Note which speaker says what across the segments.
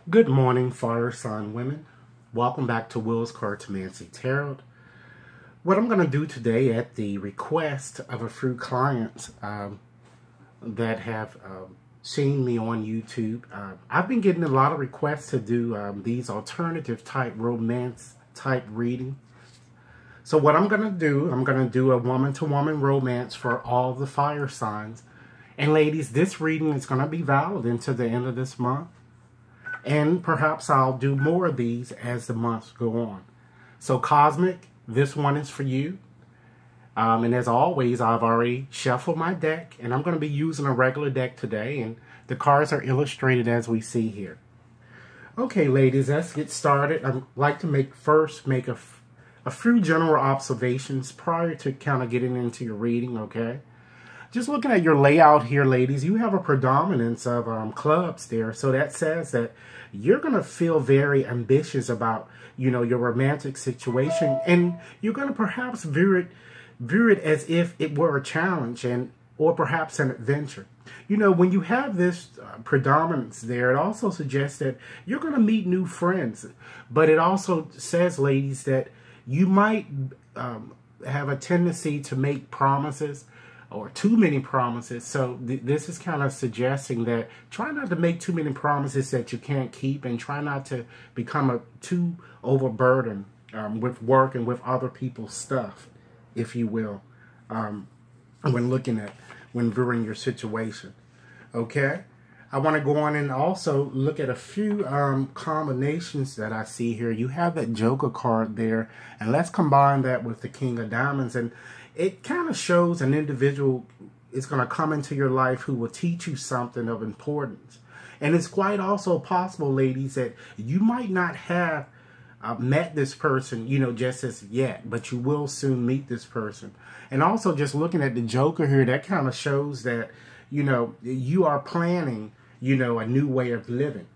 Speaker 1: Good morning, fire sign women. Welcome back to Will's Cartomancy Tarot. What I'm going to do today, at the request of a few clients that have seen me on YouTube, I've been getting a lot of requests to do these alternative type romance type reading. So what I'm going to do a woman-to-woman romance for all the fire signs. And ladies, this reading is going to be valid into the end of this month. And perhaps I'll do more of these as the months go on. So Cosmic, this one is for you. And as always, I've already shuffled my deck. And I'm going to be using a regular deck today. And the cards are illustrated as we see here. Okay, ladies, let's get started. I'd like to first make a few general observations prior to kind of getting into your reading, okay? Just looking at your layout here, ladies, you have a predominance of clubs there. So that says that you're going to feel very ambitious about, your romantic situation. And you're going to perhaps view it as if it were a challenge or perhaps an adventure. When you have this predominance there, it also suggests that you're going to meet new friends. But it also says, ladies, that you might have a tendency to make promises or too many promises. So this is kind of suggesting that try not to make too many promises that you can't keep, and try not to become too overburdened with work and with other people's stuff, if you will, when viewing your situation. Okay? I want to go on and also look at a few combinations that I see here. You have that Joker card there, and let's combine that with the King of Diamonds. And it kind of shows an individual is going to come into your life who will teach you something of importance. And it's quite also possible, ladies, that you might not have met this person, just as yet, but you will soon meet this person. And also just looking at the Joker here, that kind of shows that, you are planning, a new way of living.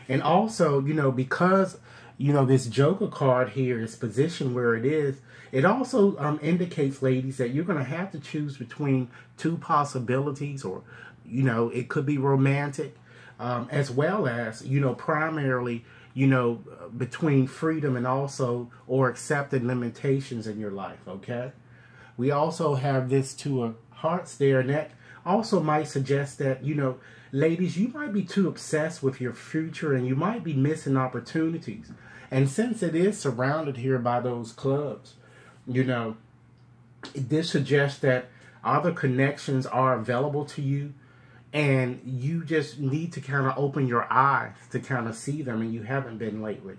Speaker 1: And also, because, this Joker card here is positioned where it is, it also indicates, ladies, that you're going to have to choose between two possibilities, or, it could be romantic, as well as, primarily, between freedom and also, or accepted limitations in your life, okay? We also have this Two of Hearts there, and that also might suggest that, ladies, you might be too obsessed with your future and you might be missing opportunities. And since it is surrounded here by those clubs, this suggests that other connections are available to you, and you just need to kind of open your eyes to kind of see them, and you haven't been lately,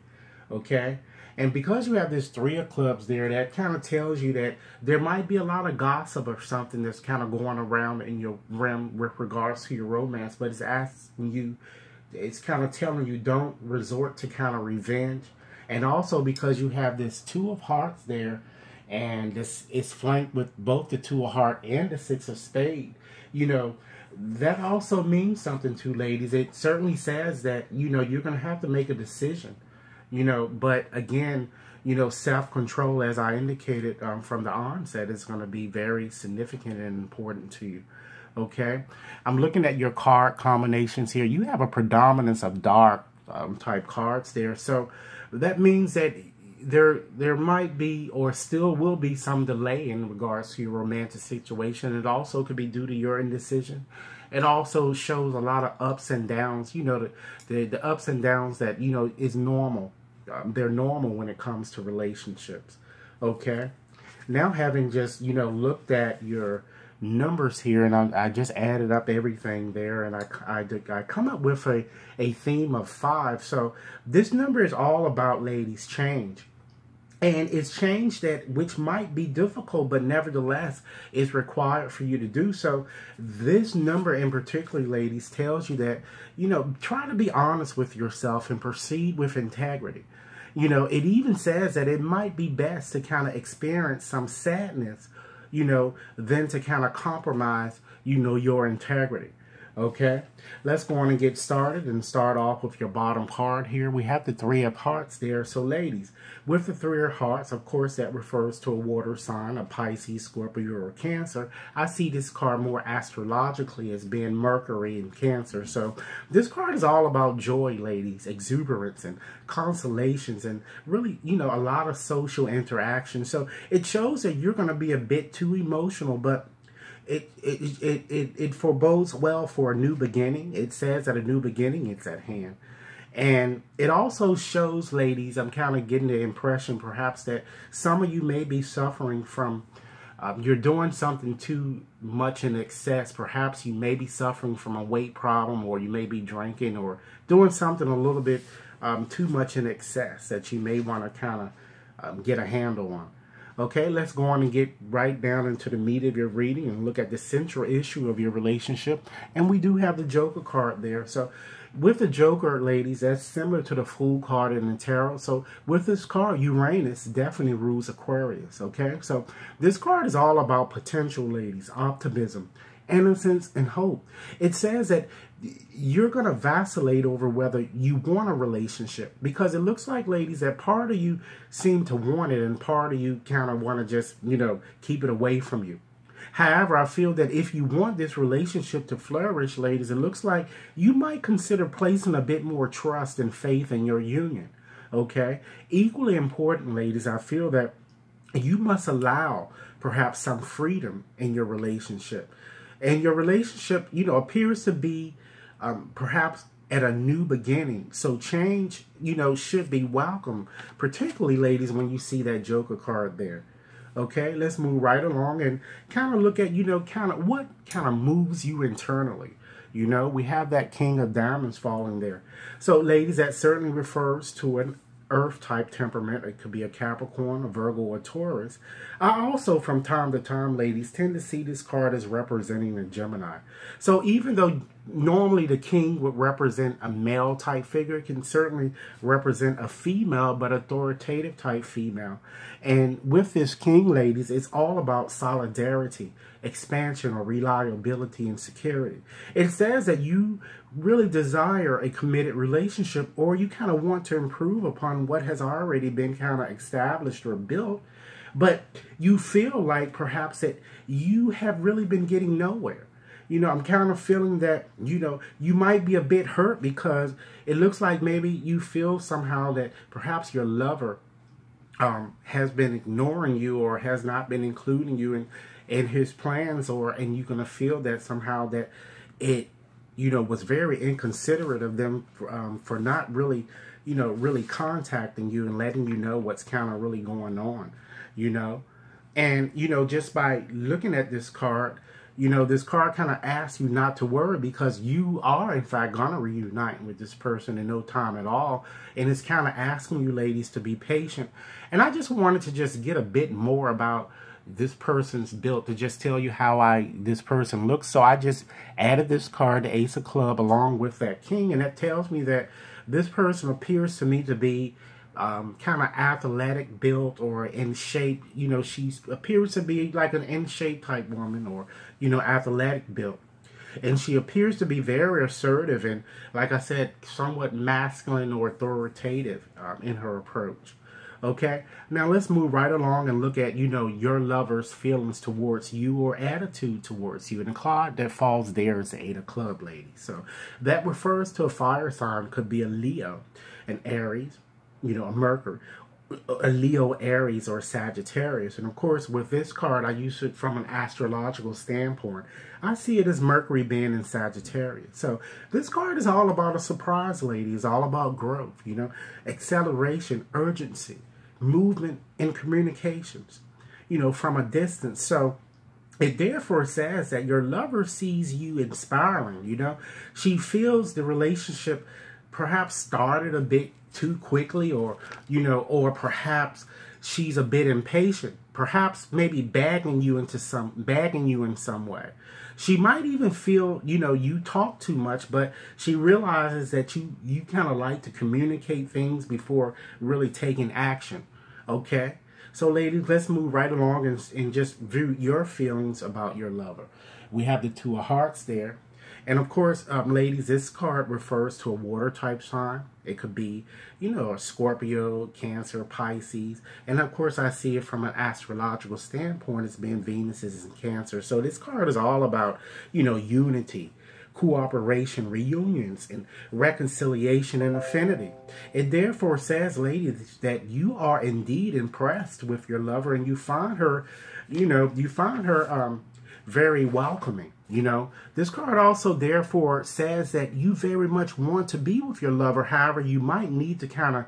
Speaker 1: okay? And because you have this Three of Clubs there, that kind of tells you that there might be a lot of gossip or something that's kind of going around in your realm with regards to your romance, but it's asking you, it's kind of telling you don't resort to kind of revenge. And also because you have this Two of Hearts there, and this is flanked with both the Two of Hearts and the Six of Spades, that also means something to ladies. It certainly says that, you're going to have to make a decision, but again, self-control, as I indicated from the onset, is going to be very significant and important to you. Okay, I'm looking at your card combinations here. You have a predominance of dark type cards there, so that means that there might be, or still will be, some delay in regards to your romantic situation. It also could be due to your indecision. It also shows a lot of ups and downs. The ups and downs that is normal. They're normal when it comes to relationships. Okay, now having just looked at your numbers here, and I just added up everything there, and I come up with a theme of 5. So this number is all about, ladies, change. And it's change which might be difficult, but nevertheless is required for you to do so. This number in particular, ladies, tells you that, try to be honest with yourself and proceed with integrity. It even says that it might be best to kind of experience some sadness, than to kind of compromise, your integrity. Okay, let's go on and get started and start off with your bottom card here. We have the Three of Hearts there. So ladies, with the Three of Hearts, of course, that refers to a water sign, a Pisces, Scorpio, or Cancer. I see this card more astrologically as being Mercury in Cancer. So this card is all about joy, ladies, exuberance and consolations and really, you know, a lot of social interaction. So it shows that you're going to be a bit too emotional, but it forebodes well for a new beginning. It says that a new beginning is at hand. And it also shows, ladies, I'm kind of getting the impression perhaps that some of you may be suffering from, you're doing something too much in excess. Perhaps you may be suffering from a weight problem, or you may be drinking or doing something a little bit too much in excess that you may want to kind of get a handle on. Okay, let's go on and get right down into the meat of your reading and look at the central issue of your relationship. And we do have the Joker card there. So with the Joker, ladies, that's similar to the Fool card in the tarot. So with this card, Uranus definitely rules Aquarius. Okay, so this card is all about potential, ladies, optimism, innocence, and hope. It says that you're going to vacillate over whether you want a relationship, because it looks like, ladies, that part of you seem to want it and part of you kind of want to just, you know, keep it away from you. However, I feel that if you want this relationship to flourish, ladies, it looks like you might consider placing a bit more trust and faith in your union. Okay? Equally important, ladies, I feel that you must allow perhaps some freedom in your relationship. And your relationship, you know, appears to be perhaps at a new beginning. So change, you know, should be welcome, particularly, ladies, when you see that Joker card there. Okay, let's move right along and kind of look at, you know, kind of what kind of moves you internally. You know, we have that King of Diamonds falling there. So, ladies, that certainly refers to an Earth-type temperament. It could be a Capricorn, a Virgo, or Taurus. I also, from time to time, ladies, tend to see this card as representing a Gemini. So even though normally the king would represent a male-type figure, it can certainly represent a female, but authoritative-type female. And with this king, ladies, it's all about solidarity, expansion, or reliability and security. It says that you really desire a committed relationship, or you kind of want to improve upon what has already been kind of established or built, but you feel like perhaps that you have really been getting nowhere. You know, I'm kind of feeling that, you know, you might be a bit hurt because it looks like maybe you feel somehow that perhaps your lover has been ignoring you or has not been including you in his plans, and you're going to feel that somehow that it, you know, was very inconsiderate of them for not really, you know, really contacting you and letting you know what's kind of really going on, you know. And, you know, just by looking at this card, you know, this card kind of asks you not to worry, because you are, in fact, going to reunite with this person in no time at all. And it's kind of asking you, ladies, to be patient. And I just wanted to just get a bit more about this person's built, to just tell you how this person looks. So I just added this card, the Ace of Clubs, along with that King. And that tells me that this person appears to me to be kind of athletic built or in shape. You know, she appears to be like an in shape type woman, or, you know, athletic built. And she appears to be very assertive and, like I said, somewhat masculine or authoritative in her approach. Okay, now let's move right along and look at, you know, your lover's feelings towards you or attitude towards you. And the card that falls there is the Eight of Clubs, ladies. So that refers to a fire sign. Could be a Leo, an Aries, you know, a Mercury, a Leo, Aries, or Sagittarius. And of course, with this card, I use it from an astrological standpoint. I see it as Mercury being in Sagittarius. So this card is all about a surprise, lady. It's all about growth, you know, acceleration, urgency, movement, and communications, you know, from a distance. So it therefore says that your lover sees you inspiring, you know. She feels the relationship perhaps started a bit too quickly, or, you know, or perhaps she's a bit impatient, perhaps maybe bagging you in some way. She might even feel, you know, you talk too much, but she realizes that you kind of like to communicate things before really taking action. Okay? So, ladies, let's move right along and just view your feelings about your lover. We have the Two of Hearts there. And of course, ladies, this card refers to a water type sign. It could be, you know, a Scorpio, Cancer, Pisces. And of course, I see it from an astrological standpoint as being Venus is in Cancer. So this card is all about, you know, unity, cooperation, reunions, and reconciliation and affinity. It therefore says, ladies, that you are indeed impressed with your lover and you find her, you know, very welcoming. You know, this card also therefore says that you very much want to be with your lover. However, you might need to kind of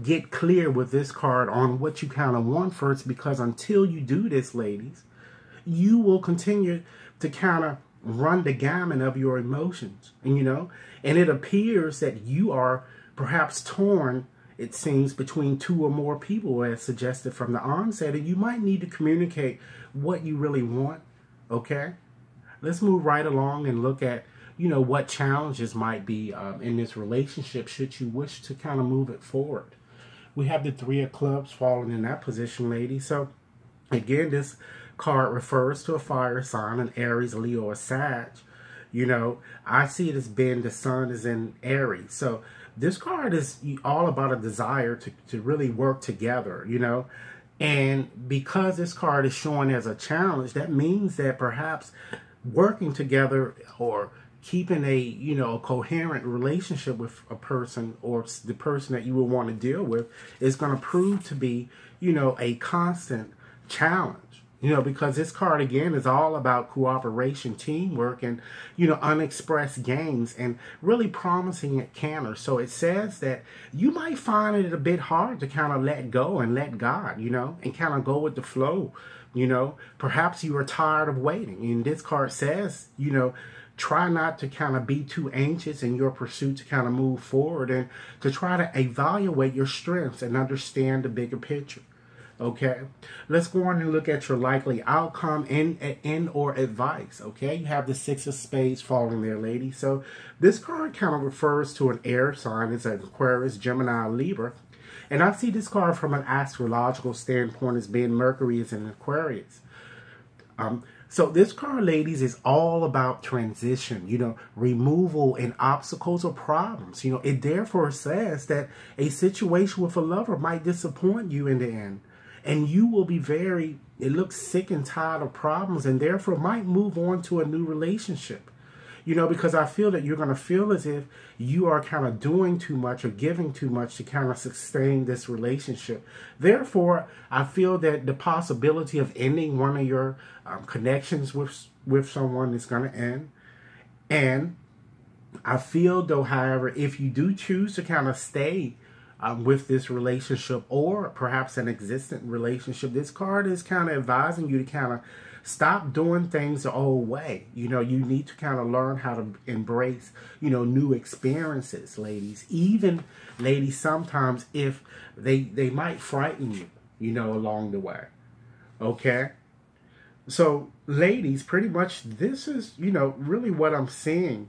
Speaker 1: get clear with this card on what you kind of want first, because until you do this, ladies, you will continue to kind of run the gamut of your emotions. And, you know, and it appears that you are perhaps torn, it seems, between two or more people, as suggested from the onset, and you might need to communicate what you really want. Okay, let's move right along and look at, you know, what challenges might be in this relationship should you wish to kind of move it forward. We have the Three of Clubs falling in that position, ladies. So again, this card refers to a fire sign, an Aries, Leo, or Sag. You know, I see it as being the sun is in Aries. So this card is all about a desire to really work together, you know. And because this card is showing as a challenge, that means that perhaps working together or keeping a, you know, a coherent relationship with a person or the person that you will want to deal with is going to prove to be, you know, a constant challenge. You know, because this card, again, is all about cooperation, teamwork, and, you know, unexpressed gains, and really promising it canter. So it says that you might find it a bit hard to kind of let go and let God, you know, and kind of go with the flow. You know, perhaps you are tired of waiting. And this card says, you know, try not to kind of be too anxious in your pursuit to kind of move forward, and to try to evaluate your strengths and understand the bigger picture. Okay, let's go on and look at your likely outcome and or advice. Okay, you have the Six of Spades falling there, lady. So this card kind of refers to an air sign. It's an Aquarius, Gemini, Libra. And I see this card from an astrological standpoint as being Mercury is in Aquarius. So this card, ladies, is all about transition, you know, removal and obstacles or problems. You know, it therefore says that a situation with a lover might disappoint you in the end. And you will be it looks sick and tired of problems, and therefore might move on to a new relationship. You know, because I feel that you're going to feel as if you are kind of doing too much or giving too much to kind of sustain this relationship. Therefore, I feel that the possibility of ending one of your connections with someone is going to end. And I feel, though, however, if you do choose to kind of stay with this relationship, or perhaps an existing relationship, this card is kind of advising you to kind of stop doing things the old way. You know, you need to kind of learn how to embrace, you know, new experiences, ladies. Even, ladies, sometimes if they might frighten you, you know, along the way. Okay? So, ladies, pretty much this is, you know, really what I'm seeing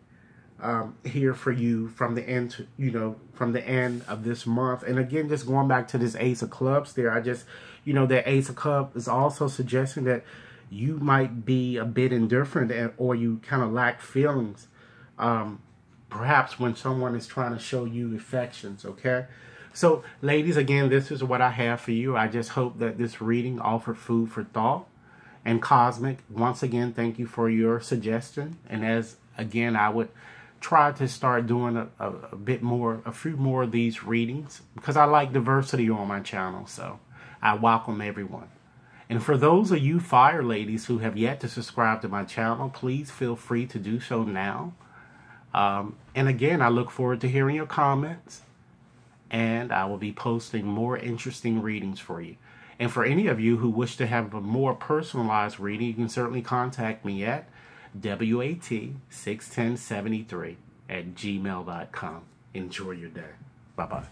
Speaker 1: here for you from the end, you know, from the end of this month. And again, just going back to this Ace of Clubs there, I just, you know, that Ace of Clubs is also suggesting that you might be a bit indifferent, or you kind of lack feelings, perhaps when someone is trying to show you affections. Okay, so ladies, again, this is what I have for you. I just hope that this reading offered food for thought. And Cosmic, once again, thank you for your suggestion. And as again, I would try to start doing a few more of these readings, because I like diversity on my channel. So I welcome everyone. And for those of you fire ladies who have yet to subscribe to my channel, please feel free to do so now. And again, I look forward to hearing your comments, and I will be posting more interesting readings for you. And for any of you who wish to have a more personalized reading, you can certainly contact me at WAT61073 at gmail.com. Enjoy your day. Bye-bye.